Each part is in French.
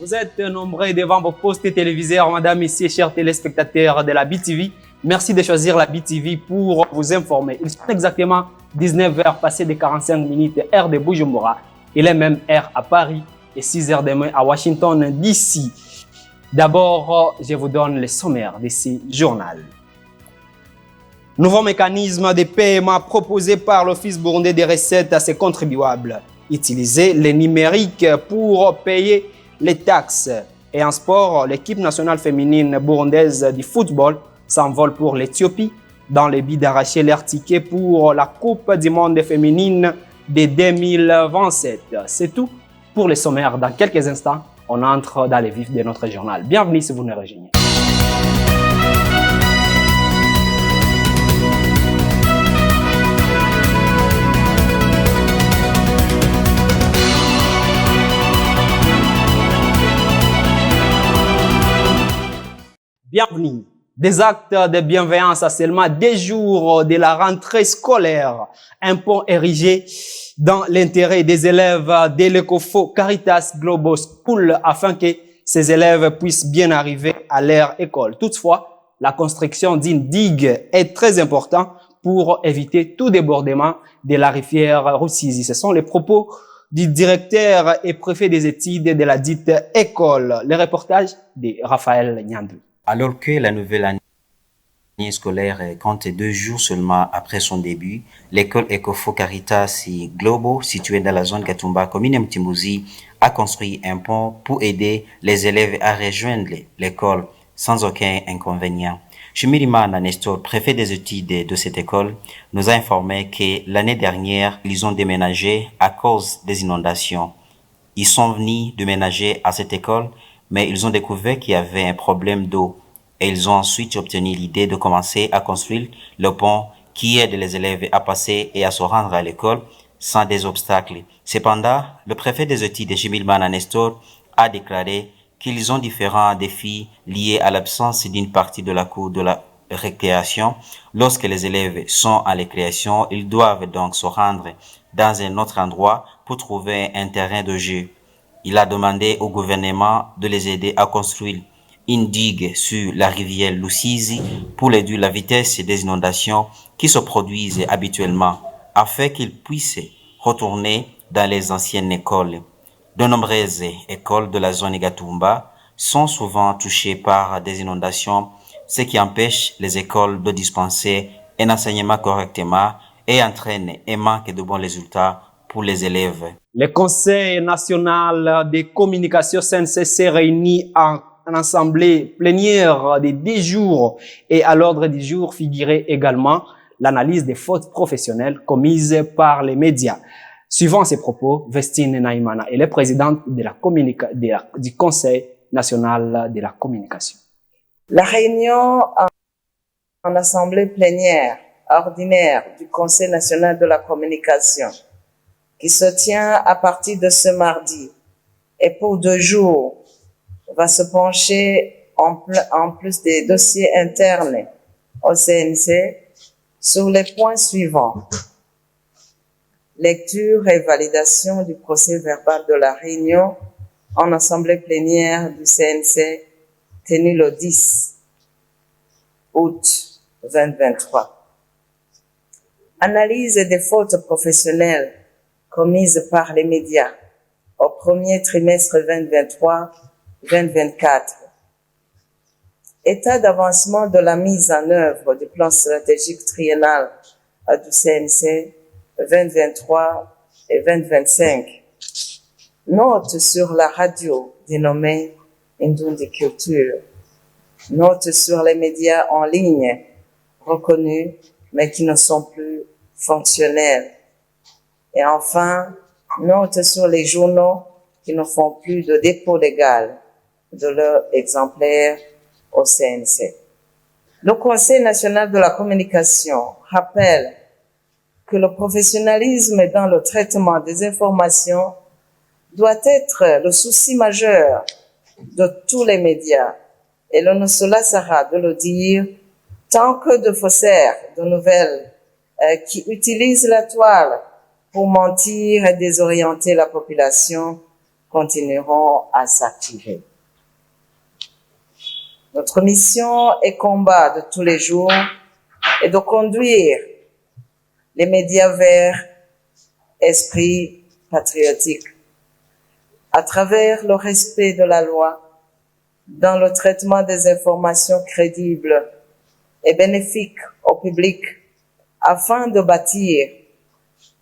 Vous êtes nombreux devant vos postes téléviseurs, madame, messieurs, chers téléspectateurs de la BTV. Merci de choisir la BTV pour vous informer. Il sont exactement 19h passées de 45 minutes, heure de Bujumbura. Il est même heure à Paris et 6h demain à Washington DC. D'abord, je vous donne le sommaire de ce journal. Nouveau mécanisme de paiement proposé par l'Office burundais des recettes à ses contribuables. Utiliser le numérique pour payer les taxes. Et en sport, l'équipe nationale féminine burundaise du football s'envole pour l'Éthiopie dans le but d'arracher leur ticket pour la Coupe du monde féminine de 2027. C'est tout pour les sommaires. Dans quelques instants, on entre dans les vifs de notre journal. Bienvenue si vous nous rejoignez. Bienvenue. Des actes de bienveillance à seulement 2 jours de la rentrée scolaire. Un pont érigé dans l'intérêt des élèves de l'Ecofo Caritas Global School afin que ces élèves puissent bien arriver à leur école. Toutefois, la construction d'une digue est très importante pour éviter tout débordement de la rivière Rusizi. Ce sont les propos du directeur et préfet des études de la dite école. Le reportage de Raphaël Nyandou. Alors que la nouvelle année scolaire compte 2 jours seulement après son début, l'école Ecofo Caritas Global, située dans la zone Gatumba, commune Mtimbuzi, a construit un pont pour aider les élèves à rejoindre l'école sans aucun inconvénient. Chimirimana Nestor, préfet des études de cette école, nous a informé que l'année dernière, ils ont déménagé à cause des inondations. Ils sont venus déménager à cette école, mais ils ont découvert qu'il y avait un problème d'eau et ils ont ensuite obtenu l'idée de commencer à construire le pont qui aide les élèves à passer et à se rendre à l'école sans des obstacles. Cependant, le préfet des études de Chimilman Nestor a déclaré qu'ils ont différents défis liés à l'absence d'une partie de la cour de la récréation. Lorsque les élèves sont à récréation, ils doivent donc se rendre dans un autre endroit pour trouver un terrain de jeu. Il a demandé au gouvernement de les aider à construire une digue sur la rivière Lusizi pour réduire la vitesse des inondations qui se produisent habituellement afin qu'ils puissent retourner dans les anciennes écoles. De nombreuses écoles de la zone Gatumba sont souvent touchées par des inondations, ce qui empêche les écoles de dispenser un enseignement correctement et entraîne un manque de bons résultats pour les élèves. Le Conseil national de communication CNC s'est réuni en assemblée plénière de 10 jours et à l'ordre du jour figurait également l'analyse des fautes professionnelles commises par les médias. Suivant ces propos, Vestine Naïmana est la présidente de du Conseil national de la communication. La réunion en assemblée plénière ordinaire du Conseil national de la communication qui se tient à partir de ce mardi et pour 2 jours va se pencher en plus des dossiers internes au CNC sur les points suivants. Lecture et validation du procès verbal de la réunion en assemblée plénière du CNC tenue le 10 août 2023. Analyse des fautes professionnelles commises par les médias au premier trimestre 2023-2024. État d'avancement de la mise en œuvre du plan stratégique triennal du CNC 2023 et 2025. Note sur la radio dénommée Indundi Culture. Note sur les médias en ligne reconnus mais qui ne sont plus fonctionnels. Et enfin, note sur les journaux qui ne font plus de dépôt légal de leurs exemplaires au CNC. Le Conseil national de la communication rappelle que le professionnalisme dans le traitement des informations doit être le souci majeur de tous les médias et l'on ne se lassera de le dire tant que de faussaires de nouvelles qui utilisent la toile pour mentir et désorienter la population continueront à s'activer. Notre mission et combat de tous les jours est de conduire les médias vers esprit patriotique à travers le respect de la loi, dans le traitement des informations crédibles et bénéfiques au public, afin de bâtir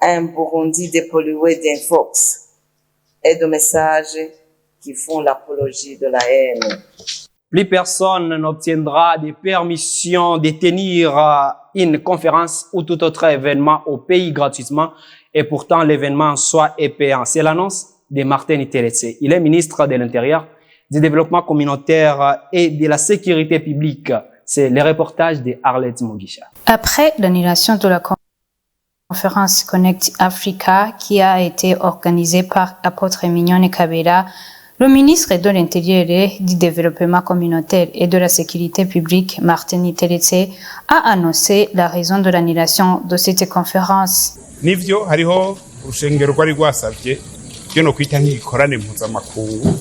un Burundi dépollué d'infox et de messages qui font l'apologie de la haine. Plus personne n'obtiendra des permissions de tenir une conférence ou tout autre événement au pays gratuitement et pourtant l'événement soit payant. C'est l'annonce de Martin Iteretse. Il est ministre de l'Intérieur, du Développement communautaire et de la Sécurité publique. C'est le reportage de Arlette Mugisha. Après l'annulation de la conférence Connect Africa qui a été organisée par Apôtre Mignonne Kabila, le ministre de l'Intérieur et du Développement communautaire et de la Sécurité publique, Martin Iteretse, a annoncé la raison de l'annulation de cette conférence. Nivyo hariho urushengero rwari rwasavye byo no kwita nk'ikorane mpuzamakungu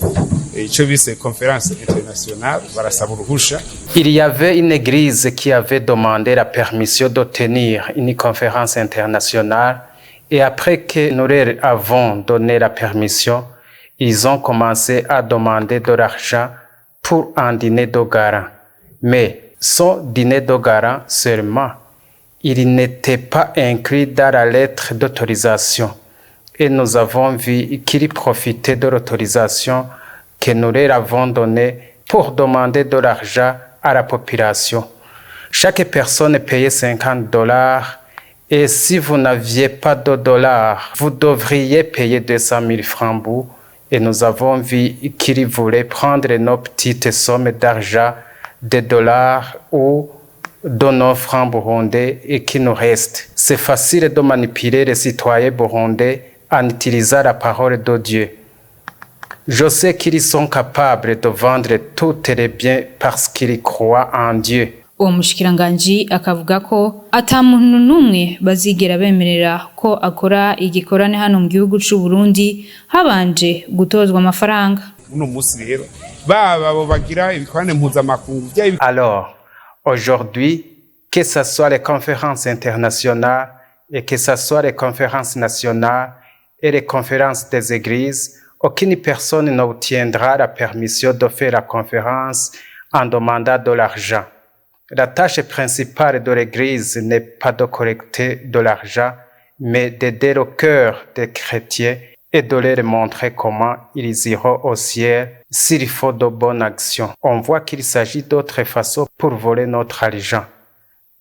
ico bise conférence internationale barasaba uruhusha. Il y avait une église qui avait demandé la permission de tenir une conférence internationale et après que nous leur avons donné la permission, ils ont commencé à demander de l'argent pour un dîner de garant. Mais son dîner de garant seulement, il n'était pas inclus dans la lettre d'autorisation. Et nous avons vu qu'il profitait de l'autorisation que nous leur avons donnée pour demander de l'argent à la population. Chaque personne payait $50 et si vous n'aviez pas de dollars, vous devriez payer 200 000 francs. Et nous avons vu qu'ils voulaient prendre nos petites sommes d'argent, de dollars ou de nos francs burundais et qui nous restent. C'est facile de manipuler les citoyens burundais en utilisant la parole de Dieu. Je sais qu'ils sont capables de vendre tous les biens parce qu'ils croient en Dieu. Uwo mushikiranganji akavuga ko ata muntu numwe bazigera bemerera ko akora igikorane hano mu gihugu cy'u Burundi habanje gutozwa amafaranga. Uno musi rero babo bagira ibikorane mpuzamakungu bya. Alors, aujourd'hui, que ce soit les conférences internationales et que ce soit les conférences nationales et les conférences des églises, aucune personne n'obtiendra la permission de faire la conférence en demandant de l'argent. La tâche principale de l'Église n'est pas de collecter de l'argent, mais d'aider le cœur des chrétiens et de leur montrer comment ils iront au ciel s'il faut de bonnes actions. On voit qu'il s'agit d'autres façons pour voler notre argent.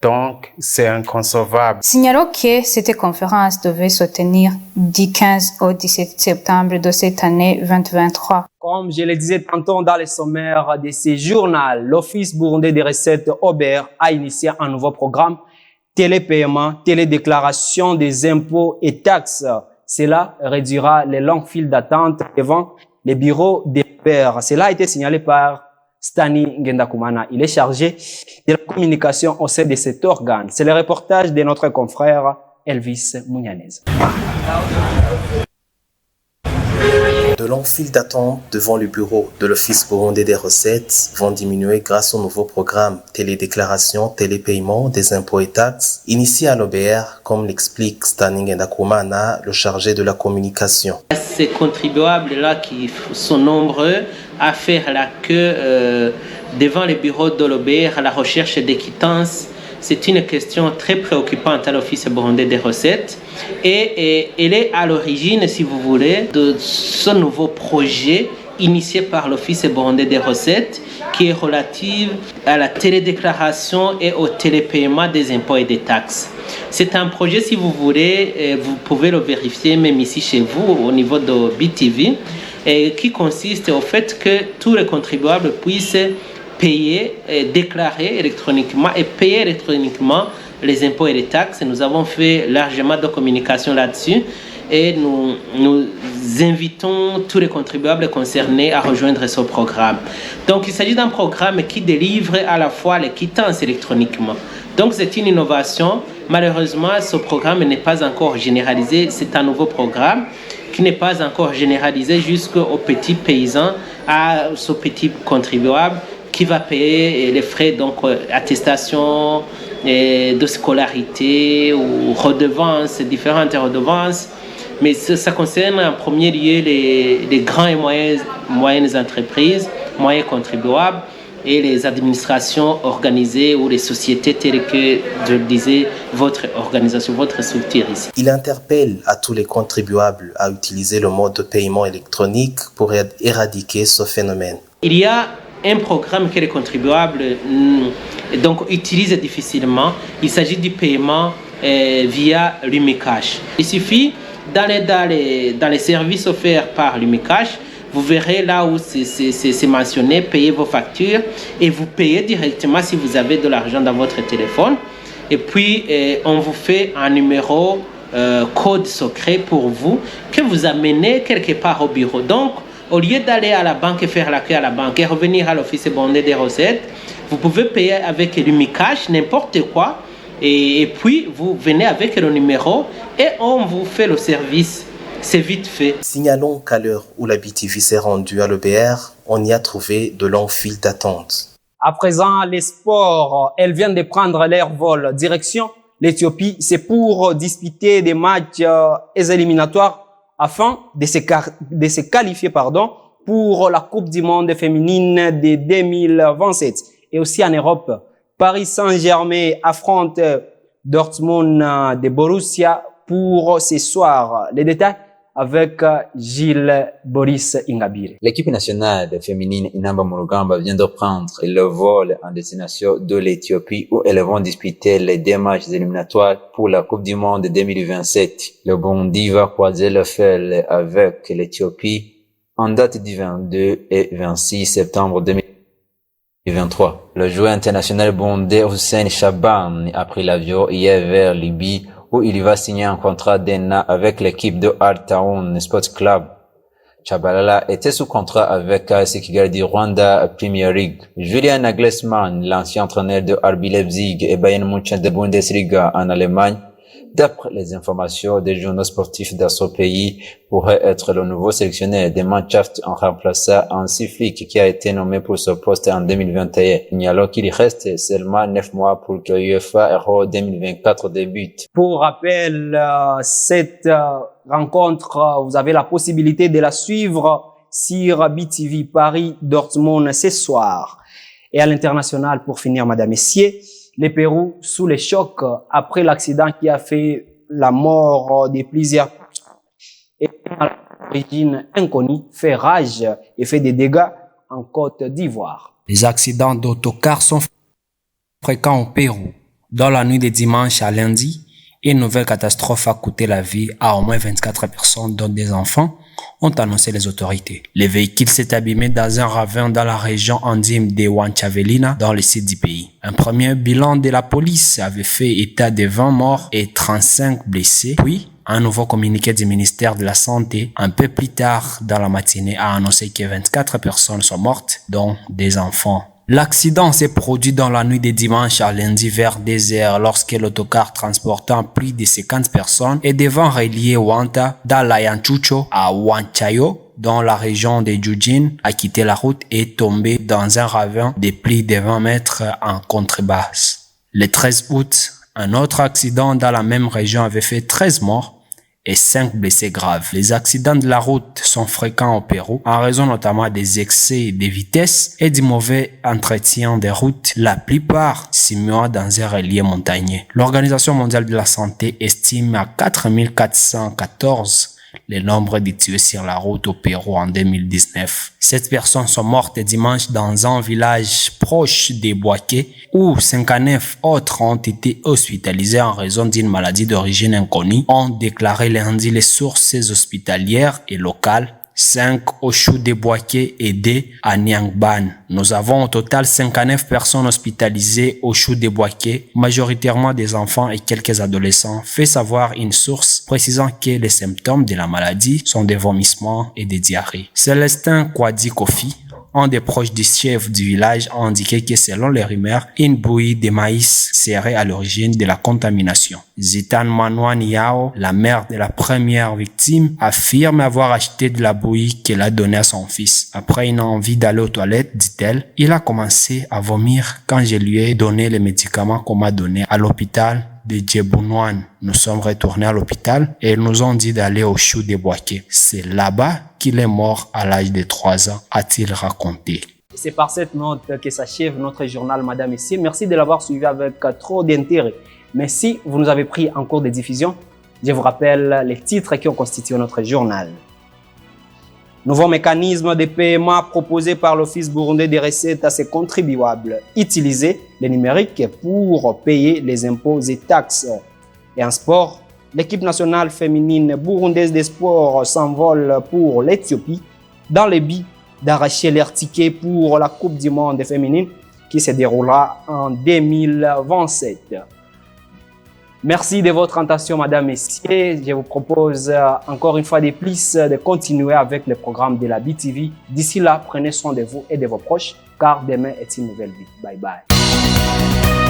Donc, c'est inconcevable. Signalons que cette conférence devait se tenir du 15 au 17 septembre de cette année 2023. Comme je le disais tantôt dans le sommaire de ce journal, l'Office burundais des recettes OBR a initié un nouveau programme télépaiement, télédéclaration des impôts et taxes. Cela réduira les longues files d'attente devant les bureaux des pairs. Cela a été signalé par Stani Ngendakumana. Il est chargé de la communication au sein de cet organe. C'est le reportage de notre confrère Elvis Mounianez. De longues files d'attente devant le bureau de l'Office burundais des recettes vont diminuer grâce au nouveau programme télédéclaration, télépaiement des impôts et taxes initié à l'OBR, comme l'explique Stani Ngendakumana, le chargé de la communication. Ces contribuables-là qui sont nombreux à faire la queue devant les bureaux de l'OBR à la recherche des quittances, c'est une question très préoccupante à l'Office burundais des recettes et elle est à l'origine, si vous voulez, de ce nouveau projet initié par l'Office burundais des recettes qui est relatif à la télédéclaration et au télépaiement des impôts et des taxes. C'est un projet, si vous voulez, vous pouvez le vérifier même ici chez vous au niveau de BTV, et qui consiste au fait que tous les contribuables puissent payer, déclarer électroniquement et payer électroniquement les impôts et les taxes. Nous avons fait largement de communication là-dessus et nous invitons tous les contribuables concernés à rejoindre ce programme. Donc il s'agit d'un programme qui délivre à la fois les quittances électroniquement. Donc c'est une innovation. Malheureusement, ce programme n'est pas encore généralisé. C'est un nouveau programme qui n'est pas encore généralisé jusqu'aux petits paysans, aux petits contribuables qui va payer les frais, donc attestation de scolarité ou redevances, différentes redevances. Mais ça concerne en premier lieu les grandes et moyennes entreprises, moyens contribuables et les administrations organisées ou les sociétés telles que, je le disais, votre organisation, votre structure ici. Il interpelle à tous les contribuables à utiliser le mode de paiement électronique pour éradiquer ce phénomène. Il y a un programme que les contribuables donc, utilisent difficilement. Il s'agit du paiement via l'Umicash. Il suffit d'aller dans les services offerts par l'Umicash. Vous verrez là où c'est mentionné, payez vos factures et vous payez directement si vous avez de l'argent dans votre téléphone. Et puis, on vous fait un numéro code secret pour vous que vous amenez quelque part au bureau. Donc, au lieu d'aller à la banque et faire la queue à la banque et revenir à l'office bondé des recettes, vous pouvez payer avec l'Umicash n'importe quoi. Et puis, vous venez avec le numéro et on vous fait le service. C'est vite fait. Signalons qu'à l'heure où la BTV s'est rendue à l'EBR, on y a trouvé de longs files d'attente. À présent, les sports, elles viennent de prendre leur vol. Direction l'Éthiopie, c'est pour disputer des matchs éliminatoires afin de se qualifier pour la Coupe du Monde féminine de 2027. Et aussi en Europe, Paris Saint-Germain affronte Dortmund de Borussia pour ce soir. Les détails avec Gilles Boris Ingabire. L'équipe nationale féminine Inamba Murugamba vient de prendre le vol en destination de l'Éthiopie où elles vont disputer les deux matchs éliminatoires pour la Coupe du Monde 2027. Le Burundi va croiser le fer avec l'Éthiopie en date du 22 et 26 septembre 2023. Le joueur international burundais Hussein Shaban a pris l'avion hier vers Libye où il va signer un contrat d'un an avec l'équipe de Hard Town Sports Club. Chabalala était sous contrat avec AS Kigali du Rwanda Premier League. Julian Nagelsmann, l'ancien entraîneur de RB Leipzig et Bayern München de Bundesliga en Allemagne, d'après les informations des journaux sportifs dans ce pays, pourrait être le nouveau sélectionneur des Mannschaft en remplaçant Hansi Flick qui a été nommé pour ce poste en 2021. Alors qu'il reste seulement 9 mois pour que l'UEFA Euro 2024 débute. Pour rappel, cette rencontre, vous avez la possibilité de la suivre sur BTV Paris Dortmund ce soir. Et à l'international, pour finir, madame, messieurs, le Pérou sous les chocs après l'accident qui a fait la mort de plusieurs et l'origine inconnue fait rage et fait des dégâts en Côte d'Ivoire. Les accidents d'autocars sont fréquents au Pérou. Dans la nuit de dimanche à lundi, une nouvelle catastrophe a coûté la vie à au moins 24 personnes, dont des enfants, ont annoncé les autorités. Le véhicule s'est abîmé dans un ravin dans la région andine de Huancavelica, dans le sud du pays. Un premier bilan de la police avait fait état de 20 morts et 35 blessés. Puis, un nouveau communiqué du ministère de la Santé, un peu plus tard dans la matinée, a annoncé que 24 personnes sont mortes, dont des enfants. L'accident s'est produit dans la nuit de dimanche à lundi vers 2h lorsque l'autocar transportant plus de 50 personnes et devant relier Huanta d'Alayanchucho à Huanchayo dans la région de Jujin a quitté la route et est tombé dans un ravin de plus de 20 mètres en contrebasse. Le 13 août, un autre accident dans la même région avait fait 13 morts et 5 blessés graves. Les accidents de la route sont fréquents au Pérou en raison notamment des excès de vitesse et du mauvais entretien des routes, la plupart simulant dans un relief montagneux. L'Organisation mondiale de la santé estime à 4414 le nombre de tués sur la route au Pérou en 2019. 7 personnes sont mortes dimanche dans un village proche de Boaké où 59 autres ont été hospitalisés en raison d'une maladie d'origine inconnue, ont déclaré lundi les sources hospitalières et locales. 5 au Chou de Boaké et 2 à Nyangban. Nous avons au total 59 personnes hospitalisées au Chou de Boaké, majoritairement des enfants et quelques adolescents, fait savoir une source précisant que les symptômes de la maladie sont des vomissements et des diarrhées. Célestin Kwadi Kofi, un des proches du chef du village a indiqué que selon les rumeurs, une bouillie de maïs serait à l'origine de la contamination. Zitan Manouane Yao, la mère de la première victime, affirme avoir acheté de la bouillie qu'elle a donnée à son fils. Après une envie d'aller aux toilettes, dit-elle, il a commencé à vomir quand je lui ai donné les médicaments qu'on m'a donnés à l'hôpital de Djebounouane. Nous sommes retournés à l'hôpital et ils nous ont dit d'aller au Chou des Boaké. C'est là-bas qu'il est mort à l'âge de 3 ans, a-t-il raconté. C'est par cette note que s'achève notre journal, Madame et Messieurs. Merci de l'avoir suivi avec trop d'intérêt. Mais si vous nous avez pris en cours de diffusion, je vous rappelle les titres qui ont constitué notre journal. Nouveau mécanisme de paiement proposé par l'Office burundais des recettes à ses contribuables. Utiliser le numérique pour payer les impôts et taxes. Et en sport, l'équipe nationale féminine burundaise des sports s'envole pour l'Éthiopie dans le but d'arracher leur ticket pour la Coupe du monde féminine qui se déroulera en 2027. Merci de votre attention, Madame et Messieurs. Je vous propose encore une fois de plus de continuer avec le programme de la BTV. D'ici là, prenez soin de vous et de vos proches, car demain est une nouvelle vie. Bye bye.